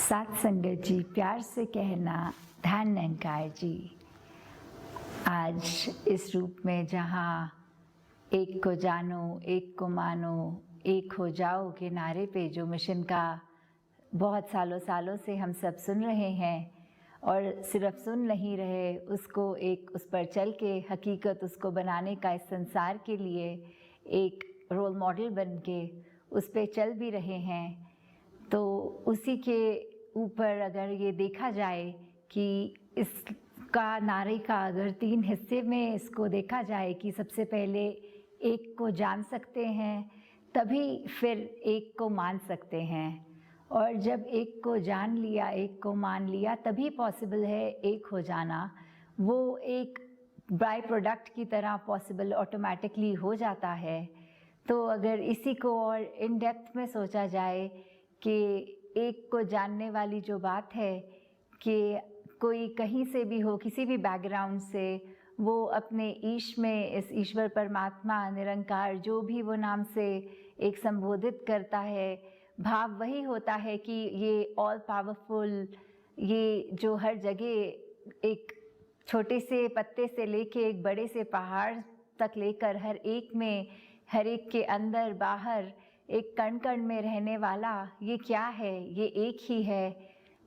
सात संगत जी, प्यार से कहना ध्यान निरंकार जी। आज इस रूप में जहाँ एक को जानो, एक को मानो, एक हो जाओ के नारे पे जो मिशन का बहुत सालों से हम सब सुन रहे हैं और सिर्फ सुन नहीं रहे, उसको एक उस पर चल के हकीकत उसको बनाने का इस संसार के लिए एक रोल मॉडल बन के उस पे चल भी रहे हैं। तो उसी के ऊपर अगर ये देखा जाए कि इसका नारे का अगर 3 हिस्से में इसको देखा जाए कि सबसे पहले एक को जान सकते हैं, तभी फिर एक को मान सकते हैं, और जब एक को जान लिया, एक को मान लिया, तभी पॉसिबल है एक हो जाना। वो एक बाय प्रोडक्ट की तरह पॉसिबल ऑटोमेटिकली हो जाता है। तो अगर इसी को और इन डेप्थ में सोचा जाए कि एक को जानने वाली जो बात है कि कोई कहीं से भी हो, किसी भी बैकग्राउंड से, वो अपने ईश में इस ईश्वर परमात्मा निरंकार जो भी वो नाम से एक संबोधित करता है, भाव वही होता है कि ये ऑल पावरफुल, ये जो हर जगह एक छोटे से पत्ते से लेके एक बड़े से पहाड़ तक लेकर हर एक में, हर एक के अंदर बाहर एक कण कण में रहने वाला, ये क्या है? ये एक ही है।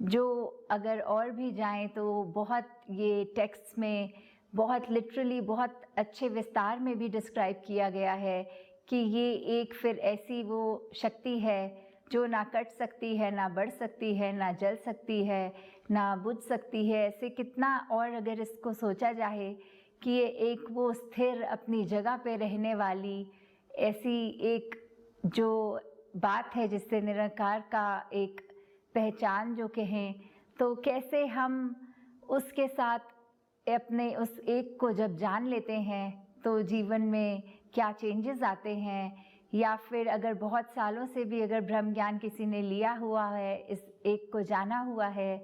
जो अगर और भी जाएं तो बहुत ये टेक्स्ट में बहुत लिटरली बहुत अच्छे विस्तार में भी डिस्क्राइब किया गया है कि ये एक फिर ऐसी वो शक्ति है जो ना कट सकती है, ना बढ़ सकती है, ना जल सकती है, ना बुझ सकती है। ऐसे कितना और अगर इसको सोचा जाए कि ये एक वो स्थिर अपनी जगह पे रहने वाली ऐसी एक जो बात है जिससे निरंकार का एक पहचान जो कहें, तो कैसे हम उसके साथ अपने उस एक को जब जान लेते हैं तो जीवन में क्या चेंजेस आते हैं। या फिर अगर बहुत सालों से भी अगर ब्रह्म ज्ञान किसी ने लिया हुआ है, इस एक को जाना हुआ है,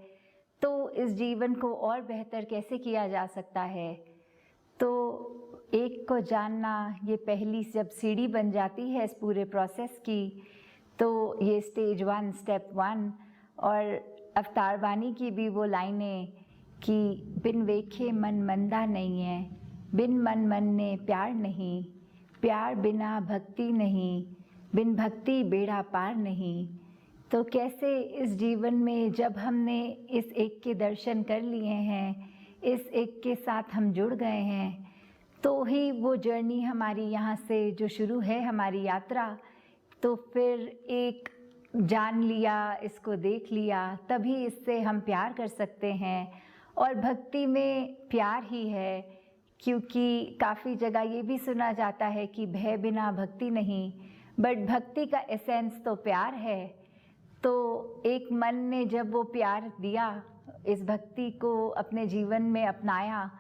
तो इस जीवन को और बेहतर कैसे किया जा सकता है। तो एक को जानना ये पहली जब सीढ़ी बन जाती है इस पूरे प्रोसेस की, तो ये स्टेज 1 स्टेप 1। और अवतार वाणी की भी वो लाइनें कि बिन वेखे मन मंदा नहीं है, बिन मन ने प्यार नहीं, प्यार बिना भक्ति नहीं, बिन भक्ति बेड़ा पार नहीं। तो कैसे इस जीवन में जब हमने इस एक के दर्शन कर लिए हैं, इस एक के साथ हम जुड़ गए हैं, तो ही वो जर्नी हमारी यहाँ से जो शुरू है हमारी यात्रा, तो फिर एक जान लिया, इसको देख लिया, तभी इससे हम प्यार कर सकते हैं। और भक्ति में प्यार ही है, क्योंकि काफ़ी जगह ये भी सुना जाता है कि भय बिना भक्ति नहीं, बट भक्ति का एसेंस तो प्यार है। तो एक मन ने जब वो प्यार दिया, इस भक्ति को अपने जीवन में अपनाया,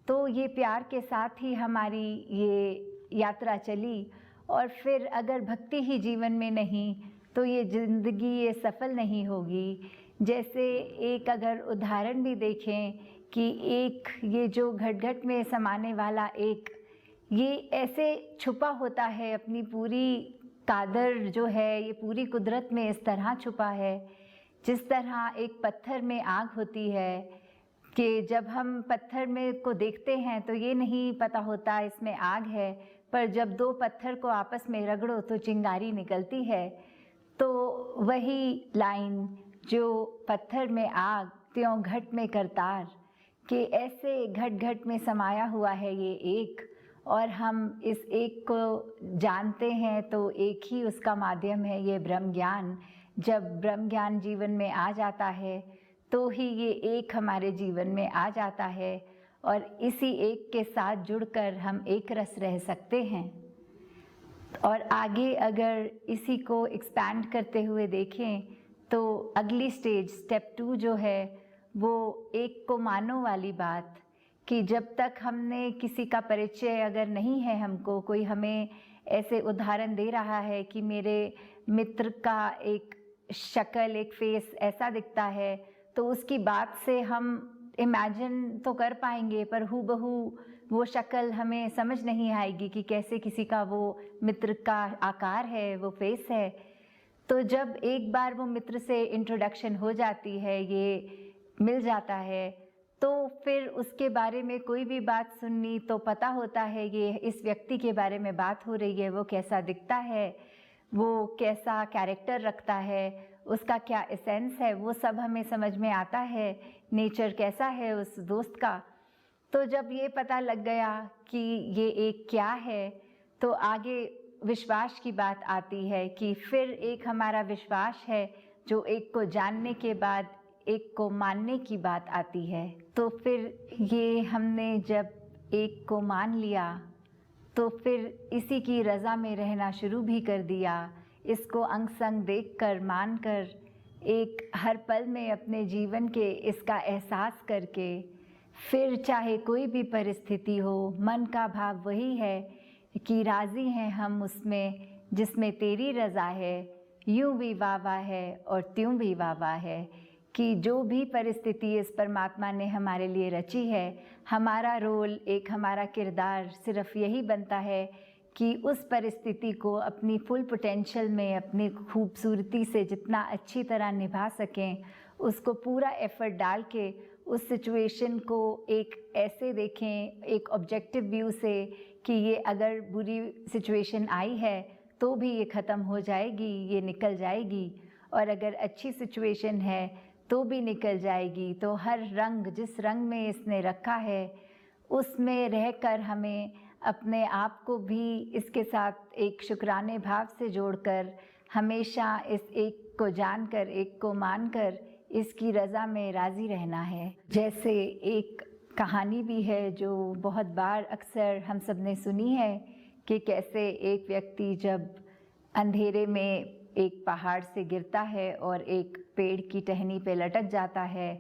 तो ये प्यार के साथ ही हमारी ये यात्रा चली। और फिर अगर भक्ति ही जीवन में नहीं तो ये ज़िंदगी ये सफल नहीं होगी। जैसे एक अगर उदाहरण भी देखें कि एक ये जो घट घट में समाने वाला एक, ये ऐसे छुपा होता है, अपनी पूरी कादर जो है ये पूरी कुदरत में इस तरह छुपा है, जिस तरह एक पत्थर में आग होती है कि जब हम पत्थर में को देखते हैं तो ये नहीं पता होता इसमें आग है, पर जब 2 पत्थर को आपस में रगड़ो तो चिंगारी निकलती है। तो वही लाइन जो पत्थर में आग त्यों घट में करतार, कि ऐसे घट घट में समाया हुआ है ये एक, और हम इस एक को जानते हैं तो एक ही उसका माध्यम है ये ब्रह्म ज्ञान। जब ब्रह्म ज्ञान जीवन में आ जाता है तो ही ये एक हमारे जीवन में आ जाता है, और इसी एक के साथ जुड़कर हम एक रस रह सकते हैं। और आगे अगर इसी को एक्सपैंड करते हुए देखें तो अगली स्टेज स्टेप 2 जो है वो एक को मानो वाली बात, कि जब तक हमने किसी का परिचय अगर नहीं है, हमको कोई हमें ऐसे उदाहरण दे रहा है कि मेरे मित्र का एक शक्ल, एक फेस ऐसा दिखता है, तो उसकी बात से हम इमेजिन तो कर पाएंगे, पर हूबहू वो शक्ल हमें समझ नहीं आएगी कि कैसे किसी का वो मित्र का आकार है, वो फेस है। तो जब एक बार वो मित्र से इंट्रोडक्शन हो जाती है, ये मिल जाता है, तो फिर उसके बारे में कोई भी बात सुननी तो पता होता है ये इस व्यक्ति के बारे में बात हो रही है, वो कैसा दिखता है, वो कैसा कैरेक्टर रखता है, उसका क्या एसेंस है, वो सब हमें समझ में आता है, नेचर कैसा है उस दोस्त का। तो जब ये पता लग गया कि ये एक क्या है, तो आगे विश्वास की बात आती है कि फिर एक हमारा विश्वास है जो एक को जानने के बाद एक को मानने की बात आती है। तो फिर ये हमने जब एक को मान लिया तो फिर इसी की रज़ा में रहना शुरू भी कर दिया। इसको अंग संग देख कर मान कर एक हर पल में अपने जीवन के इसका एहसास करके फिर चाहे कोई भी परिस्थिति हो, मन का भाव वही है कि राज़ी हैं हम उसमें जिसमें तेरी रज़ा है, यूं भी वाह है और त्यों भी वाह है, कि जो भी परिस्थिति इस परमात्मा ने हमारे लिए रची है, हमारा रोल, एक हमारा किरदार सिर्फ यही बनता है कि उस परिस्थिति को अपनी फुल पोटेंशियल में अपनी खूबसूरती से जितना अच्छी तरह निभा सकें, उसको पूरा एफर्ट डाल के उस सिचुएशन को एक ऐसे देखें, एक ऑब्जेक्टिव व्यू से कि ये अगर बुरी सिचुएशन आई है तो भी ये ख़त्म हो जाएगी, ये निकल जाएगी, और अगर अच्छी सिचुएशन है तो भी निकल जाएगी। तो हर रंग जिस रंग में इसने रखा है उसमें रहकर हमें अपने आप को भी इसके साथ एक शुक्राने भाव से जोड़कर हमेशा इस एक को जानकर, एक को मानकर इसकी रज़ा में राज़ी रहना है। जैसे एक कहानी भी है जो बहुत बार अक्सर हम सब ने सुनी है कि कैसे एक व्यक्ति जब अंधेरे में एक पहाड़ से गिरता है और एक पेड़ की टहनी पे लटक जाता है,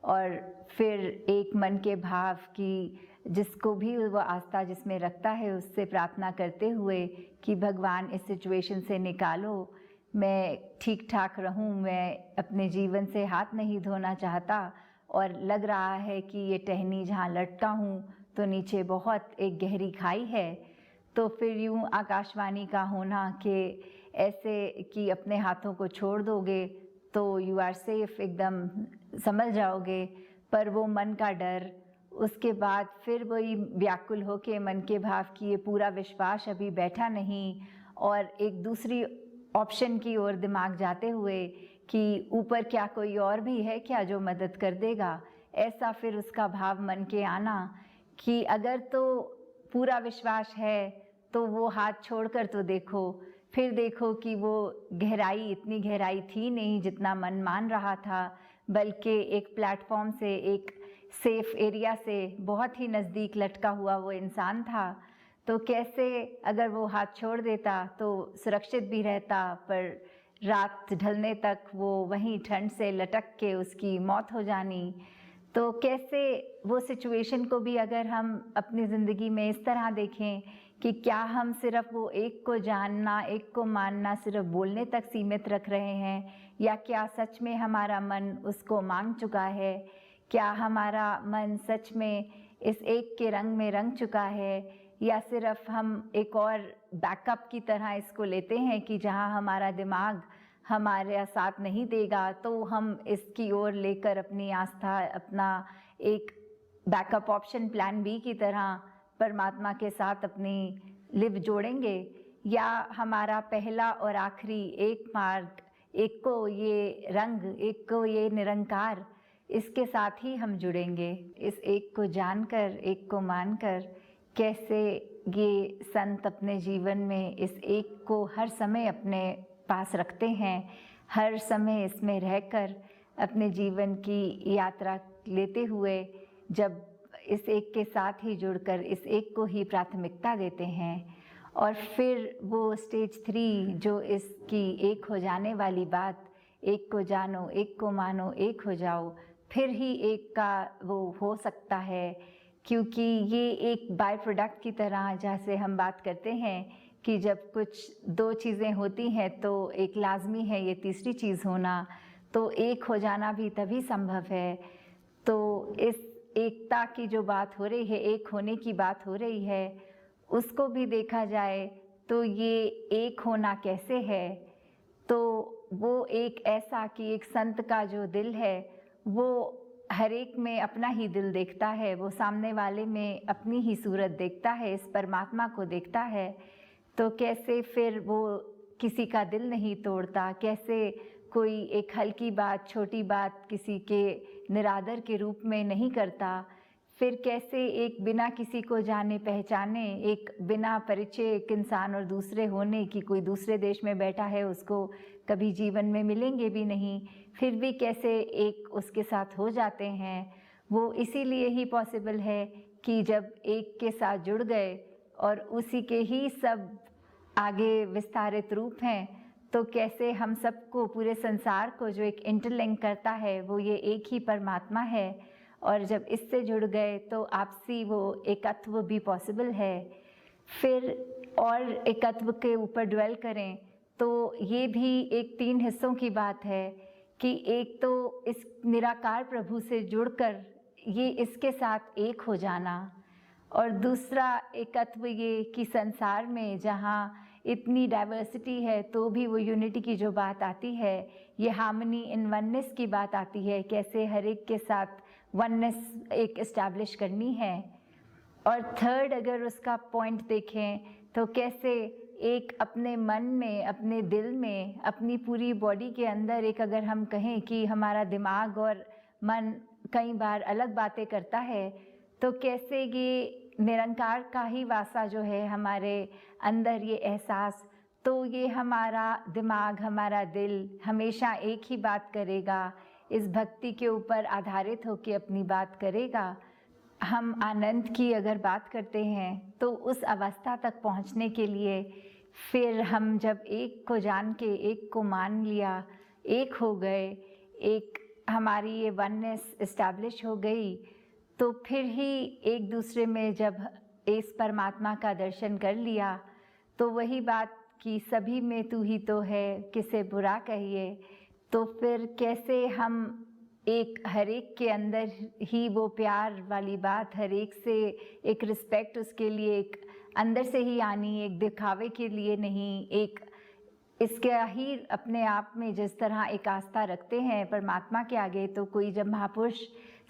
और फिर एक मन के भाव की जिसको भी वो आस्था जिसमें रखता है उससे प्रार्थना करते हुए कि भगवान इस सिचुएशन से निकालो, मैं ठीक ठाक रहूं, मैं अपने जीवन से हाथ नहीं धोना चाहता, और लग रहा है कि ये टहनी जहाँ लटका हूँ तो नीचे बहुत एक गहरी खाई है। तो फिर यूँ आकाशवाणी का होना कि ऐसे कि अपने हाथों को छोड़ दोगे तो यू आर सेफ, एकदम समझ जाओगे, पर वो मन का डर, उसके बाद फिर वही व्याकुल हो के मन के भाव की ये पूरा विश्वास अभी बैठा नहीं, और एक दूसरी ऑप्शन की ओर दिमाग जाते हुए कि ऊपर क्या कोई और भी है क्या जो मदद कर देगा, ऐसा फिर उसका भाव मन के आना कि अगर तो पूरा विश्वास है तो वो हाथ छोड़कर तो देखो, फिर देखो कि वो गहराई इतनी गहराई थी नहीं जितना मन मान रहा था, बल्कि एक प्लेटफॉर्म से, एक सेफ एरिया से बहुत ही नज़दीक लटका हुआ वो इंसान था। तो कैसे अगर वो हाथ छोड़ देता तो सुरक्षित भी रहता, पर रात ढलने तक वो वहीं ठंड से लटक के उसकी मौत हो जानी। तो कैसे वो सिचुएशन को भी अगर हम अपनी ज़िंदगी में इस तरह देखें कि क्या हम सिर्फ वो एक को जानना, एक को मानना सिर्फ बोलने तक सीमित रख रहे हैं, या क्या सच में हमारा मन उसको मांग चुका है, क्या हमारा मन सच में इस एक के रंग में रंग चुका है, या सिर्फ हम एक और बैकअप की तरह इसको लेते हैं कि जहां हमारा दिमाग हमारे साथ नहीं देगा तो हम इसकी ओर लेकर अपनी आस्था, अपना एक बैकअप ऑप्शन प्लान बी की तरह परमात्मा के साथ अपनी लिव जोड़ेंगे, या हमारा पहला और आखिरी एक मार्ग, एक को ये रंग, एक को ये निरंकार, इसके साथ ही हम जुड़ेंगे। इस एक को जानकर, एक को मानकर कैसे ये संत अपने जीवन में इस एक को हर समय अपने पास रखते हैं, हर समय इसमें रहकर अपने जीवन की यात्रा लेते हुए जब इस एक के साथ ही जुड़कर इस एक को ही प्राथमिकता देते हैं, और फिर वो स्टेज 3 जो इसकी एक हो जाने वाली बात, एक को जानो, एक को मानो, एक हो जाओ, फिर ही एक का वो हो सकता है। क्योंकि ये एक बाय प्रोडक्ट की तरह, जैसे हम बात करते हैं कि जब कुछ 2 चीज़ें होती हैं तो एक लाजमी है ये तीसरी चीज़ होना, तो एक हो जाना भी तभी संभव है। तो इस एकता की जो बात हो रही है, एक होने की बात हो रही है, उसको भी देखा जाए तो ये एक होना कैसे है, तो वो एक ऐसा कि एक संत का जो दिल है वो हर एक में अपना ही दिल देखता है, वो सामने वाले में अपनी ही सूरत देखता है, इस परमात्मा को देखता है। तो कैसे फिर वो किसी का दिल नहीं तोड़ता, कैसे कोई एक हल्की बात, छोटी बात किसी के निरादर के रूप में नहीं करता, फिर कैसे एक बिना किसी को जाने पहचाने, एक बिना परिचय एक इंसान और दूसरे होने की, कोई दूसरे देश में बैठा है, उसको कभी जीवन में मिलेंगे भी नहीं, फिर भी कैसे एक उसके साथ हो जाते हैं। वो इसीलिए ही पॉसिबल है कि जब एक के साथ जुड़ गए और उसी के ही सब आगे विस्तारित रूप हैं, तो कैसे हम सबको, पूरे संसार को जो एक इंटरलिंक करता है वो ये एक ही परमात्मा है। और जब इससे जुड़ गए तो आपसी वो एकत्व भी पॉसिबल है। फिर और एकत्व के ऊपर ड्वेल करें तो ये भी एक 3 हिस्सों की बात है कि एक तो इस निराकार प्रभु से जुड़कर ये इसके साथ एक हो जाना, और दूसरा एकत्व ये कि संसार में जहाँ इतनी डाइवर्सिटी है तो भी वो यूनिटी की जो बात आती है, ये हार्मनी इन वननेस की बात आती है, कैसे हर एक के साथ वननेस एक इस्टेब्लिश करनी है। और थर्ड अगर उसका पॉइंट देखें तो कैसे एक अपने मन में, अपने दिल में, अपनी पूरी बॉडी के अंदर एक, अगर हम कहें कि हमारा दिमाग और मन कई बार अलग बातें करता है, तो कैसे ये निरंकार का ही वासा जो है हमारे अंदर, ये एहसास, तो ये हमारा दिमाग, हमारा दिल हमेशा एक ही बात करेगा, इस भक्ति के ऊपर आधारित होकर अपनी बात करेगा। हम आनंद की अगर बात करते हैं तो उस अवस्था तक पहुंचने के लिए फिर हम जब एक को जान के, एक को मान लिया, एक हो गए, एक हमारी ये वननेस इस्टेब्लिश हो गई, तो फिर ही एक दूसरे में जब इस परमात्मा का दर्शन कर लिया, तो वही बात कि सभी में तू ही तो है, किसे बुरा कहिए, तो फिर कैसे हम एक हर एक के अंदर ही वो प्यार वाली बात, हर एक से एक रिस्पेक्ट उसके लिए एक अंदर से ही आनी, एक दिखावे के लिए नहीं, एक इसका ही अपने आप में जिस तरह एक आस्था रखते हैं परमात्मा के आगे, तो कोई जब महापुरुष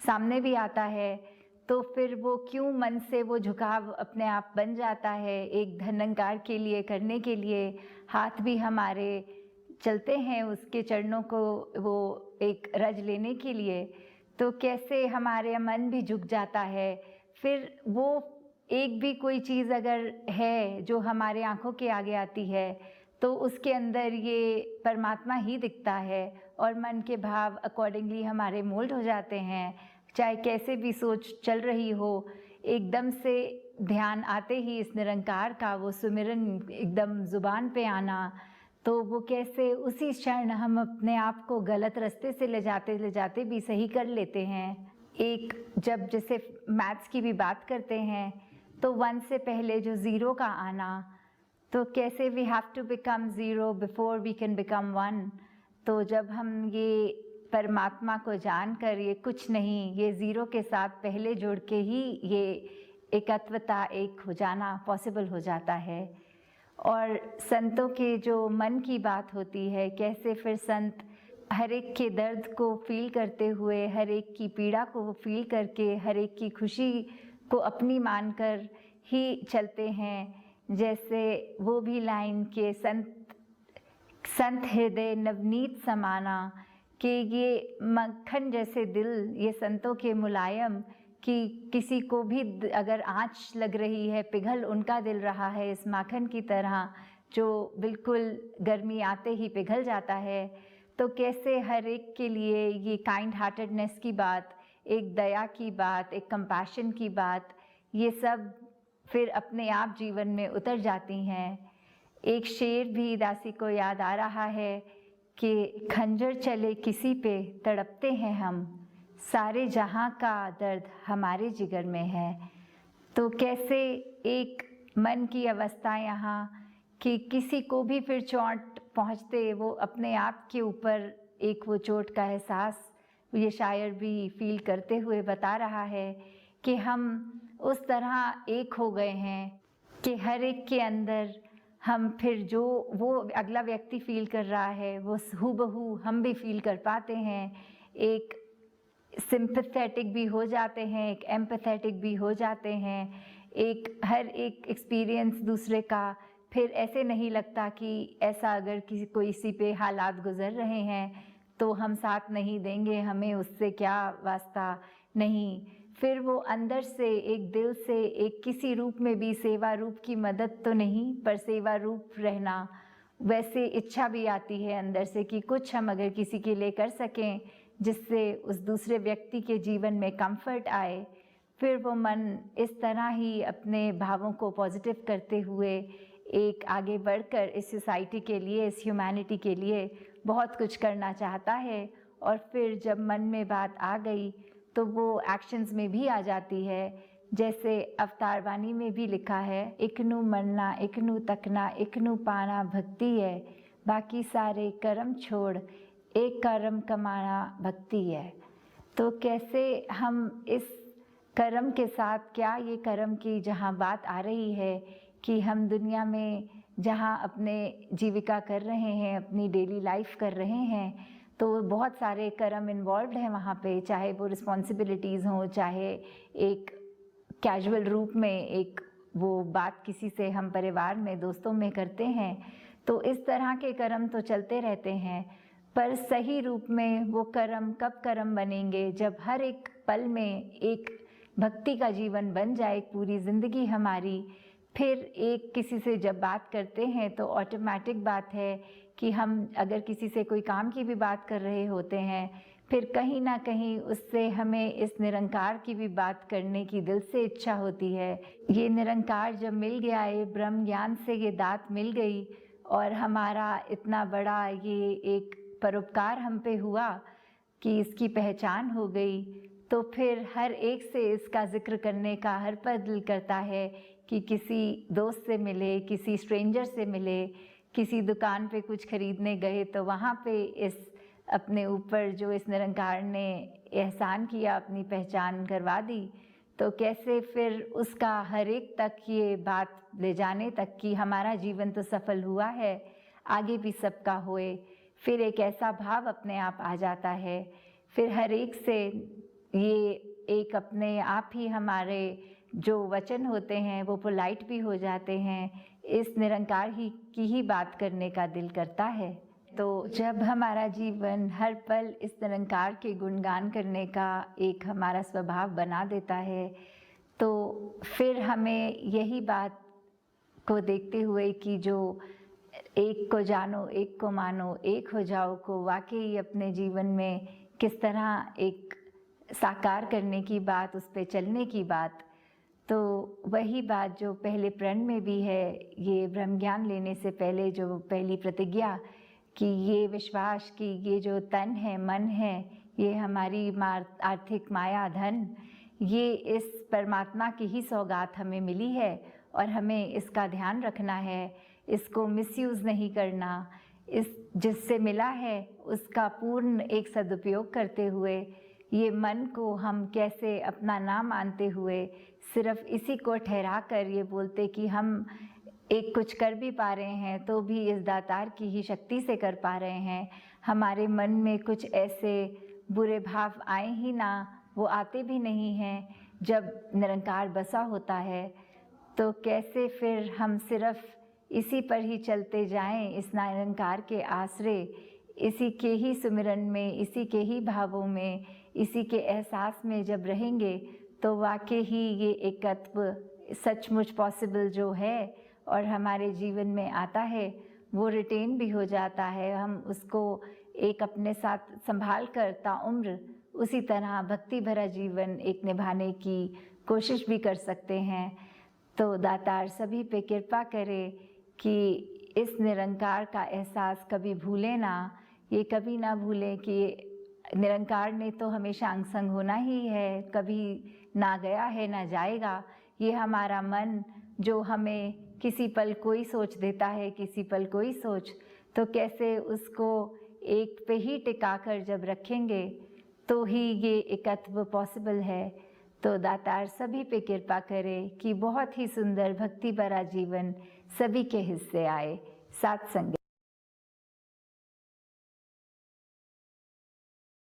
सामने भी आता है तो फिर वो क्यों मन से वो झुकाव अपने आप बन जाता है, एक धनंकार के लिए करने के लिए हाथ भी हमारे चलते हैं उसके चरणों को वो एक रज लेने के लिए, तो कैसे हमारे मन भी झुक जाता है। फिर वो एक भी कोई चीज़ अगर है जो हमारे आँखों के आगे आती है तो उसके अंदर ये परमात्मा ही दिखता है और मन के भाव अकॉर्डिंगली हमारे मोल्ड हो जाते हैं। चाहे कैसे भी सोच चल रही हो, एकदम से ध्यान आते ही इस निरंकार का वो सुमिरन एकदम ज़ुबान पे आना, तो वो कैसे उसी क्षण हम अपने आप को गलत रास्ते से ले जाते भी सही कर लेते हैं। एक जब जैसे मैथ्स की भी बात करते हैं तो 1 से पहले जो 0 का आना, तो कैसे we have to become 0 before we can become 1। तो जब हम ये परमात्मा को जानकर ये कुछ नहीं, ये 0 के साथ पहले जोड़ के ही ये एकत्वता, एक हो जाना पॉसिबल हो जाता है। और संतों के जो मन की बात होती है, कैसे फिर संत हर एक के दर्द को फील करते हुए, हर एक की पीड़ा को फील करके, हर एक की खुशी को अपनी मानकर ही चलते हैं। जैसे वो भी लाइन के संत हृदय नवनीत समाना, कि ये मक्खन जैसे दिल, ये संतों के मुलायम, कि किसी को भी अगर आँच लग रही है, पिघल उनका दिल रहा है इस माखन की तरह जो बिल्कुल गर्मी आते ही पिघल जाता है, तो कैसे हर एक के लिए ये काइंड हार्टेडनेस की बात, एक दया की बात, एक कंपैशन की बात, ये सब फिर अपने आप जीवन में उतर जाती हैं। एक शेर भी दासी को याद आ रहा है कि खंजर चले किसी पे तड़पते हैं हम, सारे जहां का दर्द हमारे जिगर में है। तो कैसे एक मन की अवस्था यहाँ कि किसी को भी फिर चोट पहुँचते वो अपने आप के ऊपर एक वो चोट का एहसास ये शायर भी फील करते हुए बता रहा है कि हम उस तरह एक हो गए हैं कि हर एक के अंदर हम फिर जो वो अगला व्यक्ति फील कर रहा है वो हूबहू हम भी फील कर पाते हैं। एक सिंपैथेटिक भी हो जाते हैं, एक एम्पैथेटिक भी हो जाते हैं। हर एक एक्सपीरियंस दूसरे का फिर ऐसे नहीं लगता कि ऐसा अगर किसी पे हालात गुजर रहे हैं तो हम साथ नहीं देंगे, हमें उससे क्या वास्ता। नहीं, फिर वो अंदर से एक दिल से एक किसी रूप में भी सेवा रूप की मदद तो नहीं पर सेवा रूप रहना, वैसे इच्छा भी आती है अंदर से कि कुछ हम अगर किसी के लिए कर सकें जिससे उस दूसरे व्यक्ति के जीवन में कंफर्ट आए। फिर वो मन इस तरह ही अपने भावों को पॉजिटिव करते हुए एक आगे बढ़कर इस सोसाइटी के लिए, इस ह्यूमैनिटी के लिए बहुत कुछ करना चाहता है। और फिर जब मन में बात आ गई तो वो एक्शंस में भी आ जाती है। जैसे अवतार वाणी में भी लिखा है, इकनू मरना इकनू तकना इकनू पाना भक्ति है, बाकी सारे कर्म छोड़ एक कर्म कमाना भक्ति है। तो कैसे हम इस कर्म के साथ, क्या ये कर्म की जहाँ बात आ रही है कि हम दुनिया में जहाँ अपने जीविका कर रहे हैं, अपनी डेली लाइफ कर रहे हैं, तो बहुत सारे कर्म इन्वॉल्व्ड हैं वहाँ पे, चाहे वो रिस्पॉन्सिबिलिटीज़ हों, चाहे एक कैजुअल रूप में एक वो बात किसी से हम परिवार में दोस्तों में करते हैं। तो इस तरह के कर्म तो चलते रहते हैं, पर सही रूप में वो कर्म कब कर्म बनेंगे, जब हर एक पल में एक भक्ति का जीवन बन जाए, पूरी ज़िंदगी हमारी। फिर एक किसी से जब बात करते हैं तो ऑटोमेटिक बात है कि हम अगर किसी से कोई काम की भी बात कर रहे होते हैं, फिर कहीं ना कहीं उससे हमें इस निरंकार की भी बात करने की दिल से इच्छा होती है। ये निरंकार जब मिल गया, ये ब्रह्म ज्ञान से ये दात मिल गई और हमारा इतना बड़ा ये एक परोपकार हम पे हुआ कि इसकी पहचान हो गई, तो फिर हर एक से इसका जिक्र करने का हर पल दिल करता है कि किसी दोस्त से मिले, किसी स्ट्रेंजर से मिले, किसी दुकान पे कुछ खरीदने गए तो वहाँ पे इस अपने ऊपर जो इस निरंकार ने एहसान किया, अपनी पहचान करवा दी, तो कैसे फिर उसका हर एक तक ये बात ले जाने तक कि हमारा जीवन तो सफल हुआ है, आगे भी सबका होए। फिर एक ऐसा भाव अपने आप आ जाता है, फिर हर एक से ये एक अपने आप ही हमारे जो वचन होते हैं वो पोलाइट भी हो जाते हैं, इस निरंकार ही की ही बात करने का दिल करता है। तो जब हमारा जीवन हर पल इस निरंकार के गुणगान करने का एक हमारा स्वभाव बना देता है, तो फिर हमें यही बात को देखते हुए कि जो एक को जानो एक को मानो एक हो जाओ को वाकई अपने जीवन में किस तरह एक साकार करने की बात, उस पे चलने की बात, तो वही बात जो पहले प्रण में भी है, ये ब्रह्म ज्ञान लेने से पहले जो पहली प्रतिज्ञा कि ये विश्वास कि ये जो तन है, मन है, ये हमारी आर्थिक माया धन, ये इस परमात्मा की ही सौगात हमें मिली है और हमें इसका ध्यान रखना है, इसको मिसयूज़ नहीं करना। इस जिससे मिला है उसका पूर्ण एक सदुपयोग करते हुए ये मन को हम कैसे अपना ना मानते हुए सिर्फ इसी को ठहरा कर ये बोलते कि हम एक कुछ कर भी पा रहे हैं तो भी इस दातार की ही शक्ति से कर पा रहे हैं। हमारे मन में कुछ ऐसे बुरे भाव आए ही ना, वो आते भी नहीं हैं जब निरंकार बसा होता है। तो कैसे फिर हम सिर्फ इसी पर ही चलते जाएं, इस निरंकार के आश्रय, इसी के ही सुमिरन में, इसी के ही भावों में, इसी के एहसास में जब रहेंगे तो वाकई ही ये एकत्व सचमुच पॉसिबल जो है और हमारे जीवन में आता है वो रिटेन भी हो जाता है। हम उसको एक अपने साथ संभाल कर ताउम्र उसी तरह भक्ति भरा जीवन एक निभाने की कोशिश भी कर सकते हैं। तो दातार सभी पे कृपा करे कि इस निरंकार का एहसास कभी भूलें ना, ये कभी ना भूलें कि निरंकार ने तो हमेशा अंग संग होना ही है, कभी ना गया है ना जाएगा। ये हमारा मन जो हमें किसी पल कोई सोच देता है, किसी पल कोई सोच, तो कैसे उसको एक पे ही टिका कर जब रखेंगे तो ही ये एकत्व पॉसिबल है। तो दातार सभी पे कृपा करे कि बहुत ही सुंदर भक्ति भरा जीवन सभी के हिस्से आए। साथ संग